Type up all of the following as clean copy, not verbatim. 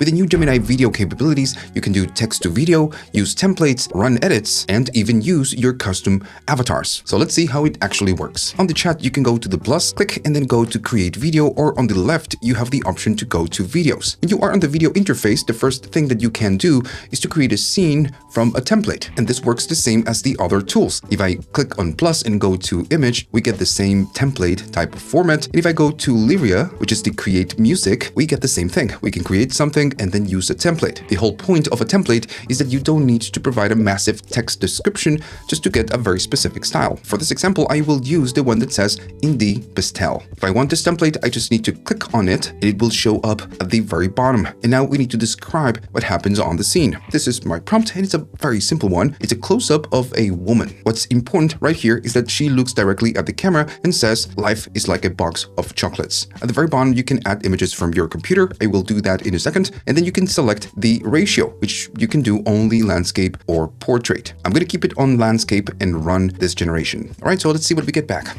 With the new Gemini video capabilities, you can do text to video, use templates, run edits, and even use your custom avatars. So let's see how it actually works. On the chat, you can go to the plus, click, and then go to create video, or on the left, you have the option to go to videos. When you are on the video interface, the first thing that you can do is to create a scene from a template. And this works the same as the other tools. If I click on plus and go to image, we get the same template type of format. And if I go to Lyria, which is the create music, we get the same thing. We can create something and then use a template. The whole point of a template is that you don't need to provide a massive text description just to get a very specific style. For this example, I will use the one that says indie pastel. If I want this template, I just need to click on it and it will show up at the very bottom. And now we need to describe what happens on the scene. This is my prompt and it's a very simple one. It's a close-up of a woman. What's important right here is that she looks directly at the camera and says, "Life is like a box of chocolates." At the very bottom, you can add images from your computer. I will do that in a second. And then you can select the ratio, which you can do only landscape or portrait. I'm going to keep it on landscape and run this generation. All right, so let's see what we get back.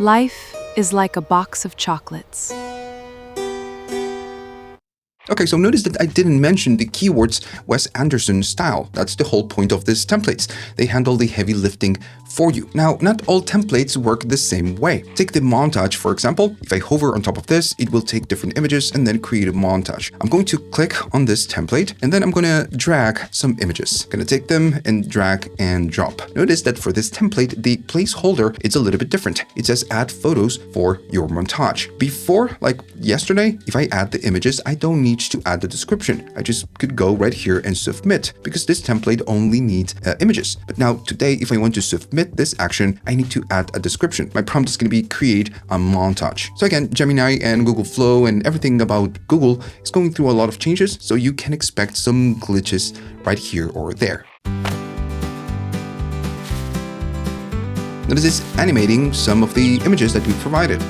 Life is like a box of chocolates. Okay, so notice that I didn't mention the keywords Wes Anderson style. That's the whole point of these templates. They handle the heavy lifting for you. Now, not all templates work the same way. Take the montage, for example. If I hover on top of this, it will take different images and then create a montage. I'm going to click on this template and then I'm going to drag some images. I'm going to take them and drag and drop. Notice that for this template, the placeholder is a little bit different. It says add photos for your montage. Before, like yesterday, if I add the images, I don't need to add the description. I just could go right here and submit because this template only needs images. But now today, if I want to submit this action, I need to add a description. My prompt is going to be create a montage. So again, Gemini and Google Flow and everything about Google is going through a lot of changes, so you can expect some glitches right here or there. Now this is animating some of the images that we provided.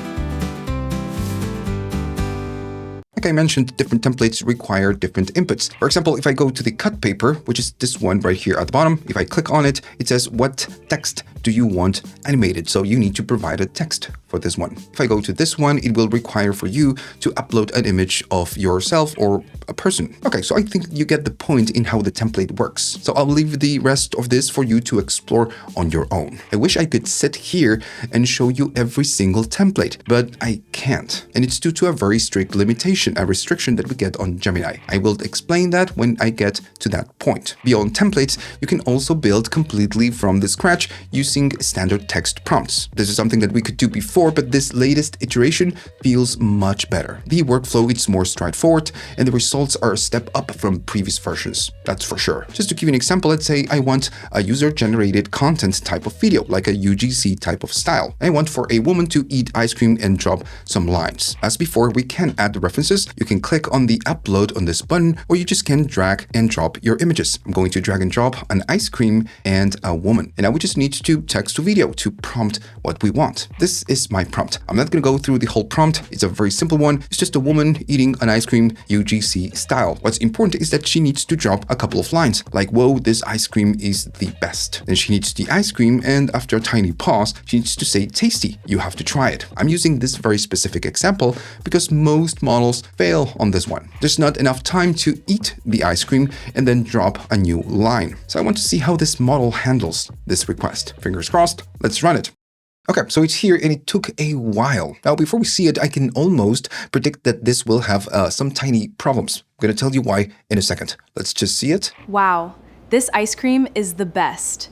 Like I mentioned, different templates require different inputs. For example, if I go to the cut paper, which is this one right here at the bottom, if I click on it, it says, what text do you want animated? So you need to provide a text for this one. If I go to this one, it will require for you to upload an image of yourself or a person. Okay, so I think you get the point in how the template works. So I'll leave the rest of this for you to explore on your own. I wish I could sit here and show you every single template, but I can't. And it's due to a very strict limitation, a restriction that we get on Gemini. I will explain that when I get to that point. Beyond templates, you can also build completely from the scratch using standard text prompts. This is something that we could do before, but this latest iteration feels much better. The workflow is more straightforward and the results are a step up from previous versions. That's for sure. Just to give you an example, let's say I want a user-generated content type of video, like a UGC type of style. I want for a woman to eat ice cream and drop some lines. As before, we can add the references. You can click on the upload on this button, or you just can drag and drop your images. I'm going to drag and drop an ice cream and a woman. And now we just need to text to video to prompt what we want. This is my prompt. I'm not going to go through the whole prompt. It's a very simple one. It's just a woman eating an ice cream UGC style. What's important is that she needs to drop a couple of lines like, whoa, this ice cream is the best. Then she needs the ice cream, and after a tiny pause, she needs to say tasty. You have to try it. I'm using this very specific example because most models fail on this one. There's not enough time to eat the ice cream and then drop a new line. So I want to see how this model handles this request. Fingers crossed, let's run it. Okay, so it's here and it took a while. Now, before we see it, I can almost predict that this will have some tiny problems. I'm going to tell you why in a second. Let's just see it. Wow, this ice cream is the best.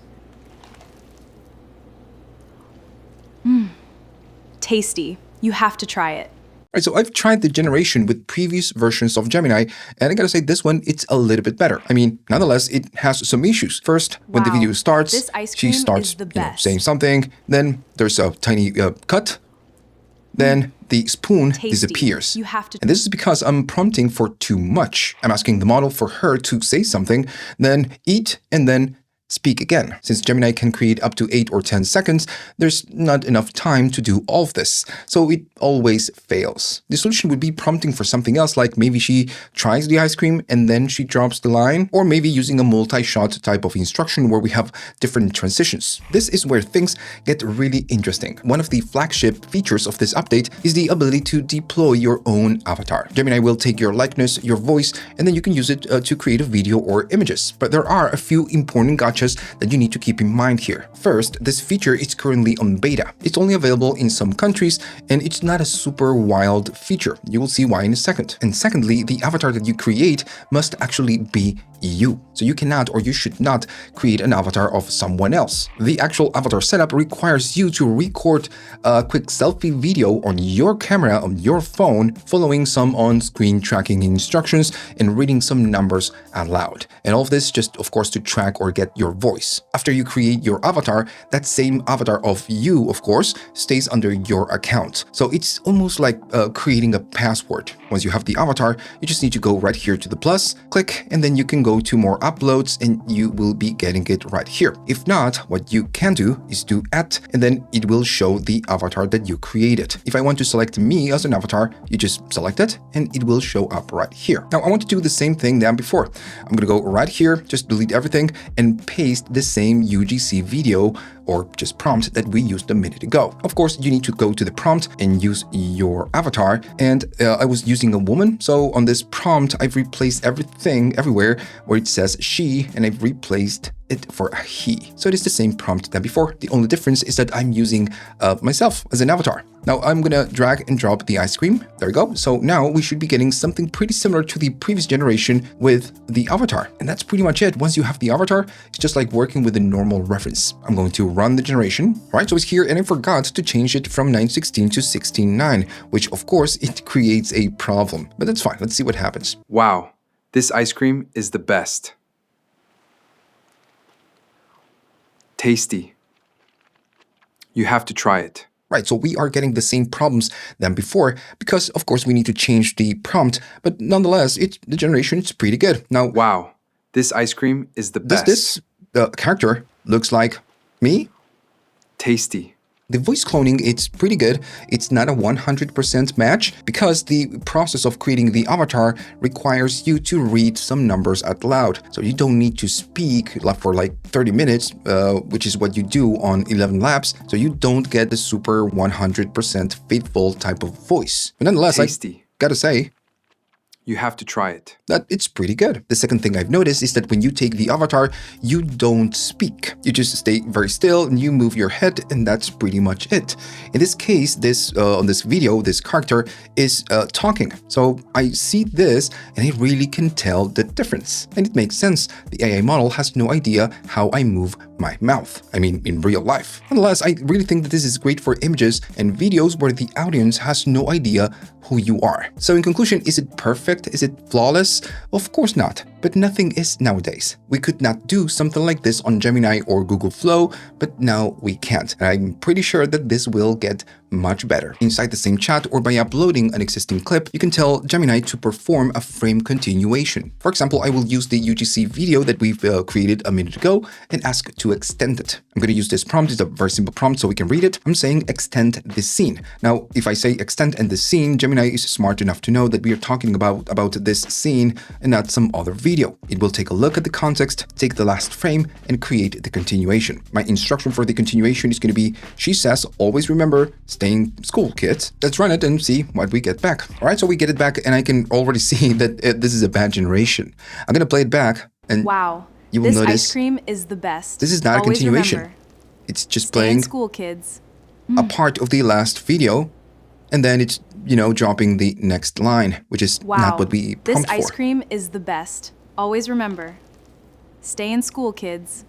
Tasty. You have to try it. Right, so I've tried the generation with previous versions of Gemini, and I gotta say this one, it's a little bit better. I mean, nonetheless, it has some issues. First, when the video starts, she starts saying something, then there's a tiny cut, then the spoon disappears. And this is because I'm prompting for too much. I'm asking the model for her to say something, then eat, and then speak again. Since Gemini can create up to 8 or 10 seconds, there's not enough time to do all of this, so it always fails. The solution would be prompting for something else, like maybe she tries the ice cream and then she drops the line, or maybe using a multi-shot type of instruction where we have different transitions. This is where things get really interesting. One of the flagship features of this update is the ability to deploy your own avatar. Gemini will take your likeness, your voice, and then you can use it to create a video or images. But there are a few important gotchas that you need to keep in mind here. First, this feature is currently on beta. It's only available in some countries, and it's not a super wild feature. You will see why in a second. And secondly, the avatar that you create must actually be you. So you cannot or you should not create an avatar of someone else. The actual avatar setup requires you to record a quick selfie video on your camera on your phone, following some on-screen tracking instructions and reading some numbers out loud. And all of this just, of course, to track or get your voice. After you create your avatar, that same avatar of you, of course, stays under your account. So it's almost like creating a password. Once you have the avatar, you just need to go right here to the plus, click, and then you can go to more uploads and you will be getting it right here. If not, what you can do is do @ and then it will show the avatar that you created. If I want to select me as an avatar, you just select it and it will show up right here. Now I want to do the same thing than before. I'm gonna go right here, just delete everything and paste the same UGC video or just prompt that we used a minute ago. Of course, you need to go to the prompt and use your avatar. And I was using a woman, so on this prompt, I've replaced everything everywhere where it says she, and I've replaced it for a he. So it is the same prompt than before. The only difference is that I'm using myself as an avatar. Now I'm gonna drag and drop the ice cream. There we go. So now we should be getting something pretty similar to the previous generation with the avatar. And that's pretty much it. Once you have the avatar, it's just like working with a normal reference. I'm going to run the generation. All right, so it's here, and I forgot to change it from 916 to 16.9, which of course it creates a problem. But that's fine. Let's see what happens. Wow, this ice cream is the best. Tasty. You have to try it. Right, so we are getting the same problems than before because, of course, we need to change the prompt. But nonetheless, the generation is pretty good. Now, wow, this ice cream is the best. This character looks like me. Tasty. The voice cloning, it's pretty good. It's not a 100% match because the process of creating the avatar requires you to read some numbers out loud. So you don't need to speak for like 30 minutes, which is what you do on 11 Labs. So you don't get the super 100% faithful type of voice. But nonetheless, Tasty. I gotta say, you have to try it. That it's pretty good. The second thing I've noticed is that when you take the avatar, you don't speak. You just stay very still and you move your head, and that's pretty much it. In this case, on this video, this character is talking. So I see this and I really can tell the difference. And it makes sense. The AI model has no idea how I move my mouth. I mean, in real life. Nonetheless, I really think that this is great for images and videos where the audience has no idea who you are. So in conclusion, is it perfect? Is it flawless? Of course not, but nothing is nowadays. We could not do something like this on Gemini or Google Flow, but now we can't. And I'm pretty sure that this will get much better. Inside the same chat or by uploading an existing clip, you can tell Gemini to perform a frame continuation. For example, I will use the UGC video that we've created a minute ago and ask to extend it. I'm going to use this prompt. It's a very simple prompt so we can read it. I'm saying extend this scene. Now, if I say extend and this scene, Gemini is smart enough to know that we are talking about this scene and not some other video. It will take a look at the context, take the last frame, and create the continuation. My instruction for the continuation is going to be, she says, always remember, stay in school, kids. Let's run it and see what we get back. All right, so we get it back, and I can already see that this is a bad generation. I'm going to play it back, and wow, you will this notice ice cream is the best. This is not Always a continuation. Remember, it's just stay in playing school, kids. a part of the last video, and then it's, dropping the next line, which is Wow, not what we this prompt ice for. cream is the best. Always remember, stay in school, kids.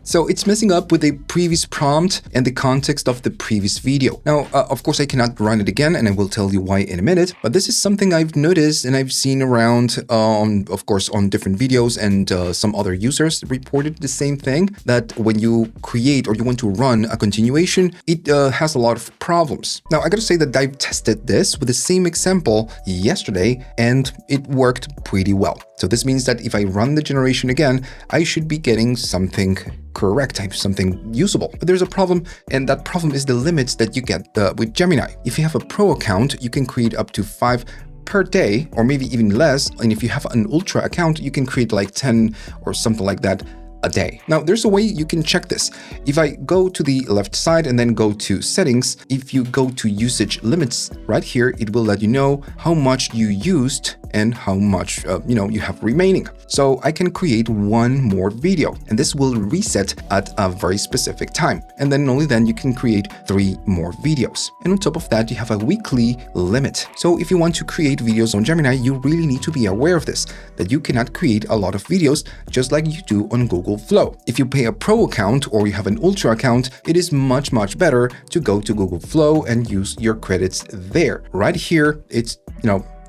So it's messing up with the previous prompt and the context of the previous video. Now, of course, I cannot run it again, and I will tell you why in a minute, but this is something I've noticed and I've seen around, of course, on different videos, and some other users reported the same thing, that when you create or you want to run a continuation, it has a lot of problems. Now, I gotta say that I've tested this with the same example yesterday, and it worked pretty well. So this means that if I run the generation again, I should be getting something correct, something usable. But there's a problem, and that problem is the limits that you get with Gemini. If you have a pro account, you can create up to 5 per day, or maybe even less. And if you have an ultra account, you can create like 10 or something like that a day. Now, there's a way you can check this. If I go to the left side and then go to settings, if you go to usage limits right here, it will let you know how much you used and how much you have remaining. So I can create one more video, and this will reset at a very specific time. And then only then you can create 3 more videos. And on top of that, you have a weekly limit. So if you want to create videos on Gemini, you really need to be aware of this, that you cannot create a lot of videos just like you do on Google Flow. If you pay a pro account or you have an ultra account, it is much better to go to Google Flow and use your credits there. Right here, it's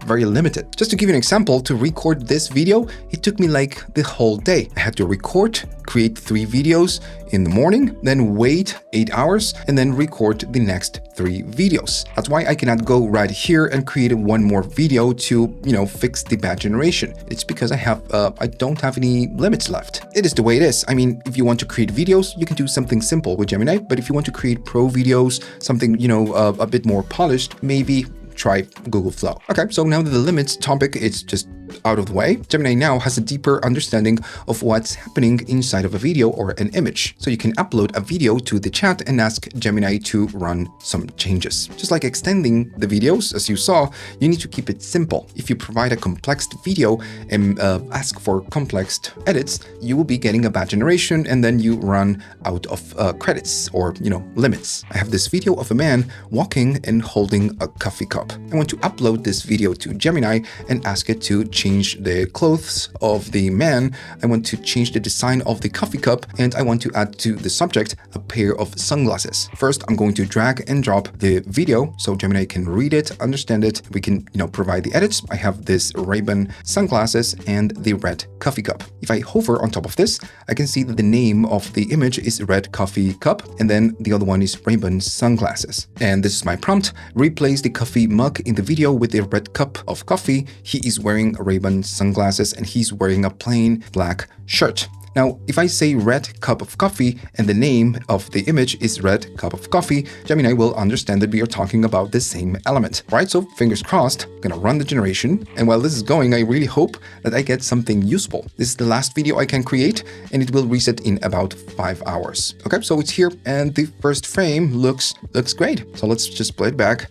very limited. Just to give you an example, to record this video, it took me like the whole day. I had to record, create 3 videos in the morning, then wait 8 hours, and then record the next 3 videos. That's why I cannot go right here and create one more video to, fix the bad generation. It's because I don't have any limits left. It is the way it is. I mean, if you want to create videos, you can do something simple with Gemini, but if you want to create pro videos, something, a bit more polished, maybe try Google Flow. Okay, so now that the limits topic is just out of the way, Gemini now has a deeper understanding of what's happening inside of a video or an image. So you can upload a video to the chat and ask Gemini to run some changes. Just like extending the videos, as you saw, you need to keep it simple. If you provide a complex video and ask for complex edits, you will be getting a bad generation, and then you run out of credits or, limits. I have this video of a man walking and holding a coffee cup. I want to upload this video to Gemini and ask it to change the clothes of the man. I want to change the design of the coffee cup, and I want to add to the subject a pair of sunglasses. First, I'm going to drag and drop the video so Gemini can read it, understand it. We can, provide the edits. I have this Ray-Ban sunglasses and the red coffee cup. If I hover on top of this, I can see that the name of the image is red coffee cup, and then the other one is Ray-Ban sunglasses. And this is my prompt: replace the coffee mug in the video with a red cup of coffee. He is wearing Ray-Ban sunglasses and he's wearing a plain black shirt. Now, if I say red cup of coffee and the name of the image is red cup of coffee, Gemini will understand that we are talking about the same element, right? So fingers crossed, I'm gonna run the generation. And while this is going, I really hope that I get something useful. This is the last video I can create, and it will reset in about 5 hours. Okay, so it's here, and the first frame looks great. So let's just play it back,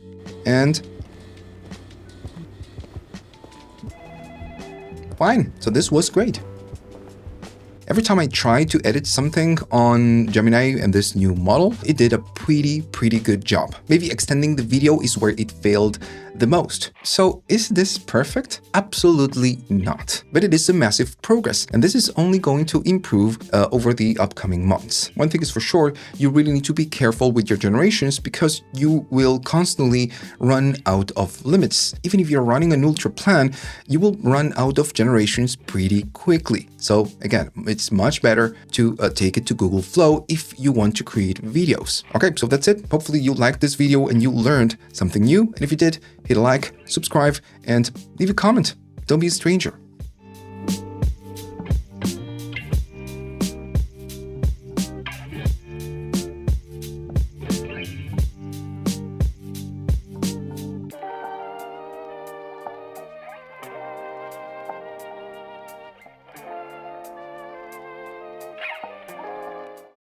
and fine. So this was great. Every time I tried to edit something on Gemini and this new model, it did a pretty good job. Maybe extending the video is where it failed the most. So is this perfect? Absolutely not. But it is a massive progress, and this is only going to improve over the upcoming months. One thing is for sure, you really need to be careful with your generations, because you will constantly run out of limits. Even if you're running an ultra plan, you will run out of generations pretty quickly. So again, it's much better to take it to Google Flow if you want to create videos. Okay, so that's it. Hopefully you liked this video and you learned something new. And if you did, hit a like, subscribe, and leave a comment. Don't be a stranger.